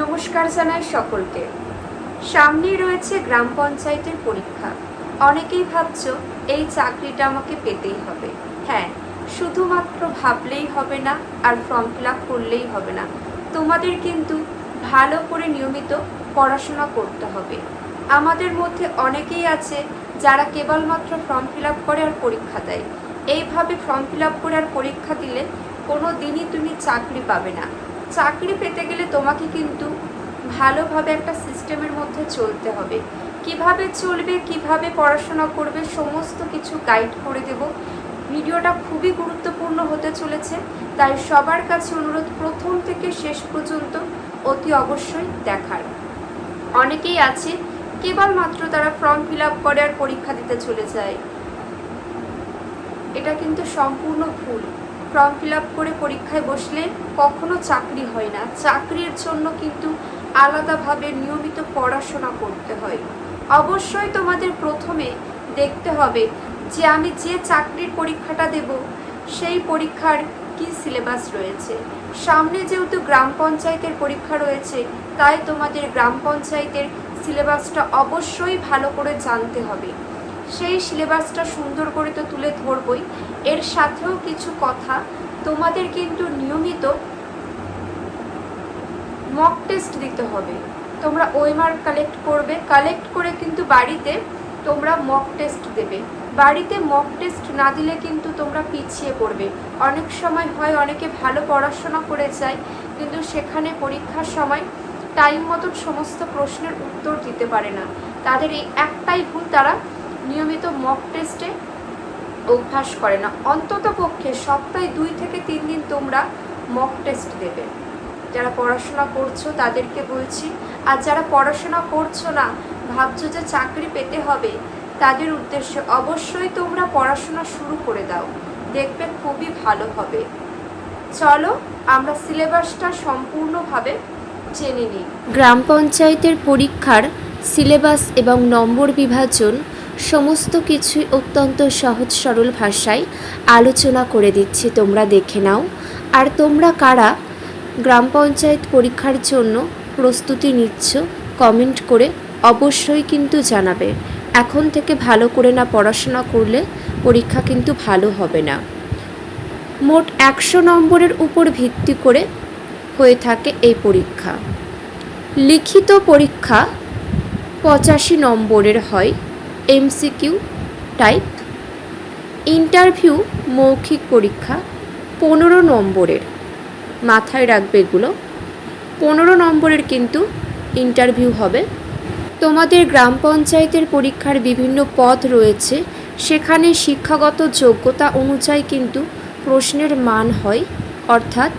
নমস্কার জানাই সকলকে। সামনেই রয়েছে গ্রাম পঞ্চায়েতের পরীক্ষা। অনেকেই ভাবছো এই চাকরিটা আমাকে পেতেই হবে। হ্যাঁ, শুধুমাত্র ভাবলেই হবে না আর ফর্ম ফিল আপ করলেই হবে না, তোমাদের কিন্তু ভালো করে নিয়মিত পড়াশোনা করতে হবে। আমাদের মধ্যে অনেকেই আছে যারা কেবলমাত্র ফর্ম ফিল আপ করে আর পরীক্ষা দেয়। এইভাবে ফর্ম ফিল আপ করে আর পরীক্ষা দিলে কোনো দিনই তুমি চাকরি পাবে না। চাকরি পেতে গেলে তোমাকে কিন্তু ভালোভাবে একটা সিস্টেমের মধ্যে চলতে হবে। কিভাবে চলবে, কিভাবে পড়াশোনা করবে, সমস্ত কিছু গাইড করে দেব। ভিডিওটা খুবই গুরুত্বপূর্ণ হতে চলেছে, তাই সবার কাছে অনুরোধ প্রথম থেকে শেষ পর্যন্ত অতি অবশ্যই দেখার। অনেকেই আছে কেবলমাত্র তারা ফর্ম ফিল আপ করে আর পরীক্ষা দিতে চলে যায়। এটা কিন্তু সম্পূর্ণ ভুল। ফর্ম ফিল আপ করে পরীক্ষায় বসলে কখনো চাকরি হয় না। চাকরির জন্য কিন্তু আলাদাভাবে নিয়মিত পড়াশোনা করতে হয়। অবশ্যই তোমাদের প্রথমে দেখতে হবে যে আমি যে চাকরির পরীক্ষাটা দেব সেই পরীক্ষার কি সিলেবাস রয়েছে। সামনে যেহেতু গ্রাম পঞ্চায়েতের পরীক্ষা রয়েছে, তাই তোমাদের গ্রাম পঞ্চায়েতের সিলেবাসটা অবশ্যই ভালো করে জানতে হবে। সেই সিলেবাসটা সুন্দর করে তো তুলে ধরবই, এর সাথেও কিছু কথা তোমাদের কিন্তু নিয়মিত মক টেস্ট দিতে হবে। তোমরা ওএমআর কালেক্ট করে কিন্তু বাড়িতে তোমরা মক টেস্ট দেবে। বাড়িতে মক টেস্ট না দিলে কিন্তু তোমরা পিছিয়ে পড়বে। অনেক সময় হয় অনেকে ভালো পড়াশোনা করে যায়, কিন্তু সেখানে পরীক্ষার সময় টাইম মতন সমস্ত প্রশ্নের উত্তর দিতে পারে না। তাদের এই একটাই ভুল, তারা নিয়মিত মক টেস্টে অভ্যাস করে না। অন্তত পক্ষে সপ্তাহে 2 থেকে 3 দিন তোমরা মক টেস্ট দেবে। যারা পড়াশোনা করছো তাদেরকে বলছি, আর যারা পড়াশোনা করছো না, ভাবছো যে চাকরি পেতে হবে, তাদের উদ্দেশ্যে অবশ্যই তোমরা পড়াশোনা শুরু করে দাও, দেখবে খুবই ভালো হবে। চলো আমরা সিলেবাসটা সম্পূর্ণভাবে জেনে নিই। গ্রাম পঞ্চায়েতের পরীক্ষার সিলেবাস এবং নম্বর বিভাজন সমস্ত কিছুই অত্যন্ত সহজ সরল ভাষায় আলোচনা করে দিচ্ছি, তোমরা দেখে নাও। আর তোমরা কারা গ্রাম পঞ্চায়েত পরীক্ষার জন্য প্রস্তুতি নিচ্ছ কমেন্ট করে অবশ্যই কিন্তু জানাবে। এখন থেকে ভালো করে না পড়াশোনা করলে পরীক্ষা কিন্তু ভালো হবে না। মোট 100 নম্বরের উপর ভিত্তি করে হয়ে থাকে এই পরীক্ষা। লিখিত পরীক্ষা 85 নম্বরের হয়, এমসিকিউ টাইপ। ইন্টারভিউ মৌখিক পরীক্ষা 15 নম্বরের, মাথায় রাখবে এগুলো। 15 নম্বরের কিন্তু ইন্টারভিউ হবে। তোমাদের গ্রাম পঞ্চায়েতের পরীক্ষার বিভিন্ন পদ রয়েছে, সেখানে শিক্ষাগত যোগ্যতা অনুযায়ী কিন্তু প্রশ্নের মান হয়, অর্থাৎ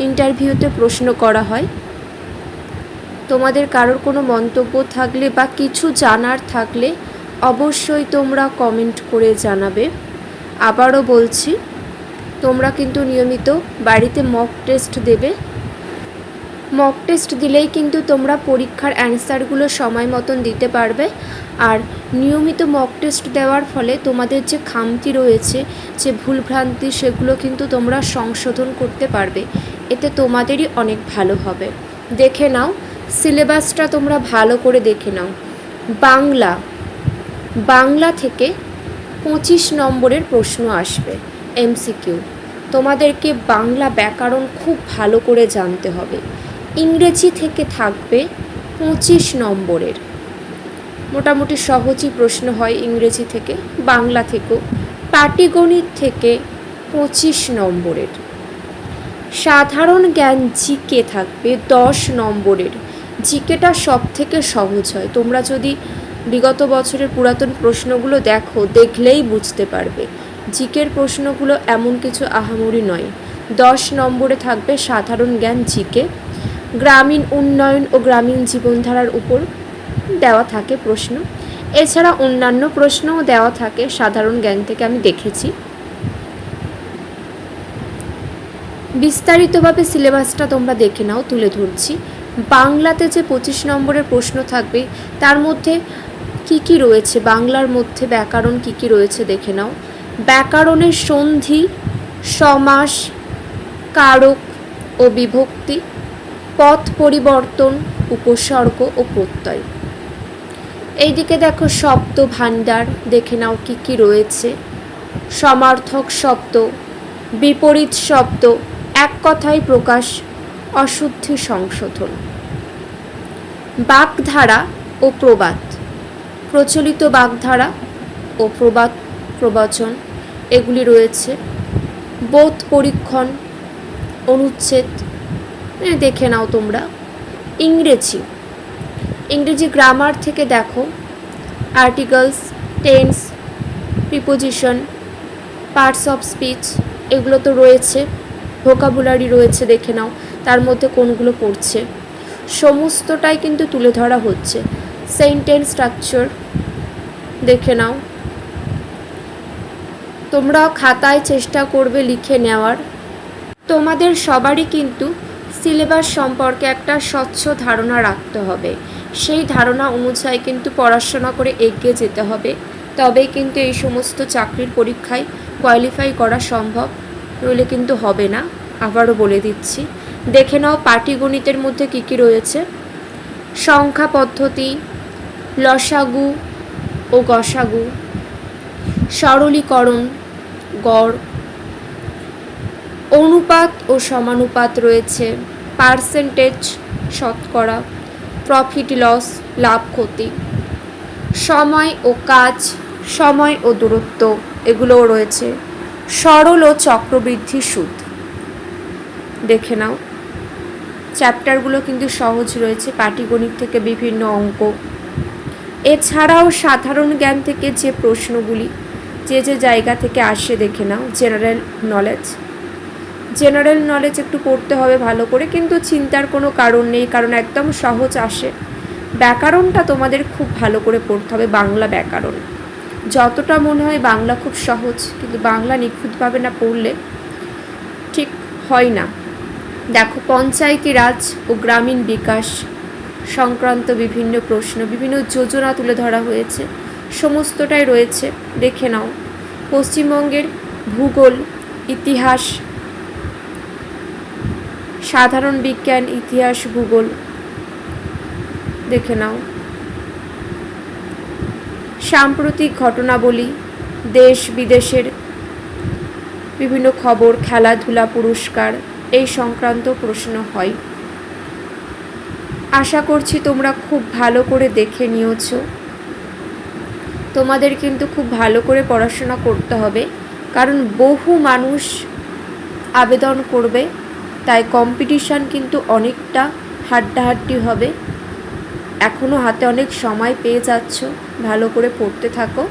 ইন্টারভিউতে প্রশ্ন করা হয়। তোমাদের কারোর কোনো মন্তব্য থাকলে বা কিছু জানার থাকলে অবশ্যই তোমরা কমেন্ট করে জানাবে। আবারও বলছি, তোমরা কিন্তু নিয়মিত বাড়িতে মক টেস্ট দেবে। মক টেস্ট দিলেই কিন্তু তোমরা পরীক্ষার অ্যান্সারগুলো সময় মতন দিতে পারবে। আর নিয়মিত মক টেস্ট দেওয়ার ফলে তোমাদের যে খামতি রয়েছে, যে ভুলভ্রান্তি, সেগুলো কিন্তু তোমরা সংশোধন করতে পারবে। এতে তোমাদেরই অনেক ভালো হবে। দেখে নাও সিলেবাসটা, তোমরা ভালো করে দেখে নাও। বাংলা থেকে 25 নম্বরের প্রশ্ন আসবে এমসিকিউ। তোমাদেরকে বাংলা ব্যাকরণ খুব ভালো করে জানতে হবে। ইংরেজি থেকে থাকবে 25 নম্বরের, মোটামুটি সহজই প্রশ্ন হয় ইংরেজি থেকে। বাংলা থেকেও। পাটিগণিত থেকে 25 নম্বরের। সাধারণ জ্ঞান জিকে থাকবে 10 নম্বরের। জিকেটা সব থেকে সহজ হয়। তোমরা যদি বিগত বছরের পুরাতন প্রশ্নগুলো দেখলেই বুঝতে পারবে জিকের প্রশ্নগুলো এমন কিছু আহামরি নয়। 10 নম্বরে থাকবে সাধারণ জ্ঞান জিকে। গ্রামীণ উন্নয়ন ও গ্রামীণ জীবনধারার উপর দেওয়া থাকে প্রশ্ন। এছাড়া অন্যান্য প্রশ্নও দেওয়া থাকে সাধারণ জ্ঞান থেকে, আমি দেখেছি। বিস্তারিতভাবে সিলেবাসটা তোমরা দেখে নাও, তুলে ধরছি। বাংলাতে যে 25 নম্বরের প্রশ্ন থাকবে, তার মধ্যে কি কি রয়েছে, বাংলার মধ্যে ব্যাকরণ কি কি রয়েছে দেখে নাও। ব্যাকরণের সন্ধি, সমাস, কারক ও বিভক্তি, পথ পরিবর্তন, উপসর্গ ও প্রত্যয়। এইদিকে দেখো শব্দ ভাণ্ডার, দেখে নাও কি কি রয়েছে। সমার্থক শব্দ, বিপরীত শব্দ, এক কথায় প্রকাশ, অশুদ্ধি সংশোধন। বাগধারা ও প্রবাদ, প্রচলিত বাগধারা ও প্রবাদ প্রবচন এগুলি রয়েছে। বোধ পরীক্ষণ, অনুচ্ছেদ দেখে নাও তোমরা। ইংরেজি গ্রামার থেকে দেখো articles, tense, preposition, parts of speech এগুলো তো রয়েছে। ভোকাবুলারি রয়েছে, দেখে নাও তার মধ্যে কোনগুলো পড়ছে। সমস্তটাই কিন্তু তুলে ধরা হচ্ছে। সেন্টেন্স স্ট্রাকচার দেখে নাও। তোমরা খাতায় চেষ্টা করবে লিখে নেওয়ার। তোমাদের সবারই কিন্তু সিলেবাস সম্পর্কে একটা স্বচ্ছ ধারণা রাখতে হবে। সেই ধারণা অনুযায়ী কিন্তু পড়াশোনা করে এগিয়ে যেতে হবে, তবেই কিন্তু এই সমস্ত চাকরির পরীক্ষায় কোয়ালিফাই করা সম্ভব, নইলে কিন্তু হবে না। আবারও বলে দিচ্ছি, দেখে নাও পাটিগণিতের মধ্যে কি কি রয়েছে। সংখ্যা পদ্ধতি, লসাগু ও গসাগু, সরলীকরণ, গড়, অনুপাত ও সমানুপাত রয়েছে। পার্সেন্টেজ, শতকরা, প্রফিট লস, লাভ ক্ষতি, সময় ও কাজ, সময় ও দূরত্ব এগুলোও রয়েছে। সরল ও চক্রবৃদ্ধি সুদ দেখে নাও। চ্যাপ্টারগুলো কিন্তু সহজ রয়েছে পাটিগণিত থেকে বিভিন্ন অঙ্ক। এছাড়াও সাধারণ জ্ঞান থেকে যে প্রশ্নগুলি যে যে জায়গা থেকে আসে দেখে নাও। জেনারেল নলেজ একটু পড়তে হবে ভালো করে, কিন্তু চিন্তার কোনো কারণ নেই, কারণ একদম সহজ আসে। ব্যাকরণটা তোমাদের খুব ভালো করে পড়তে হবে, বাংলা ব্যাকরণ। যতটা মনে হয় বাংলা খুব সহজ, কিন্তু বাংলা নিখুঁতভাবে না পড়লে ঠিক হয় না। দেখো পঞ্চায়েতি রাজ ও গ্রামীণ বিকাশ সংক্রান্ত বিভিন্ন প্রশ্ন, বিভিন্ন যোজনা তুলে ধরা হয়েছে, সমস্তটাই রয়েছে, দেখে নাও। পশ্চিমবঙ্গের ভূগোল, ইতিহাস, সাধারণ বিজ্ঞান, ইতিহাস, ভূগোল দেখে নাও। সাম্প্রতিক ঘটনাবলী, দেশ বিদেশের বিভিন্ন খবর, খেলাধুলা, পুরস্কার এই সংক্রান্ত প্রশ্ন হয়। আশা করছি তোমরা খুব ভালো করে দেখে নিয়েছো। তোমাদের কিন্তু খুব ভালো করে পড়াশোনা করতে হবে, কারণ বহু মানুষ আবেদন করবে, তাই কম্পিটিশান কিন্তু অনেকটা হাড্ডাহাড্ডি হবে। এখনও হাতে অনেক সময় পেয়ে যাচ্ছ, ভালো করে পড়তে থাকো।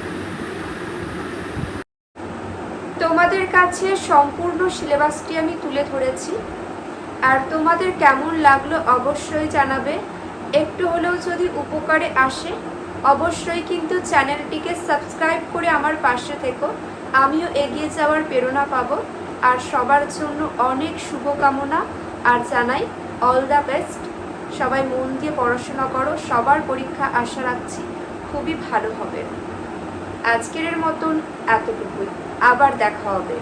তোমাদের কাছে সম্পূর্ণ সিলেবাসটি আমি তুলে ধরেছি, আর তোমাদের কেমন লাগলো অবশ্যই জানাবে। একটু হলেও যদি উপকারে আসে অবশ্যই কিন্তু চ্যানেলটিকে সাবস্ক্রাইব করে আমার পাশে থেকো, আমিও এগিয়ে যাওয়ার প্রেরণা পাবো। আর সবার জন্য অনেক শুভকামনা, আর জানাই অল দ্য বেস্ট। সবাই মন দিয়ে পড়াশোনা করো, সবার পরীক্ষা আশা রাখছি খুবই ভালো হবে। আজকের মতন এতটুকুই, আবার দেখা হবে।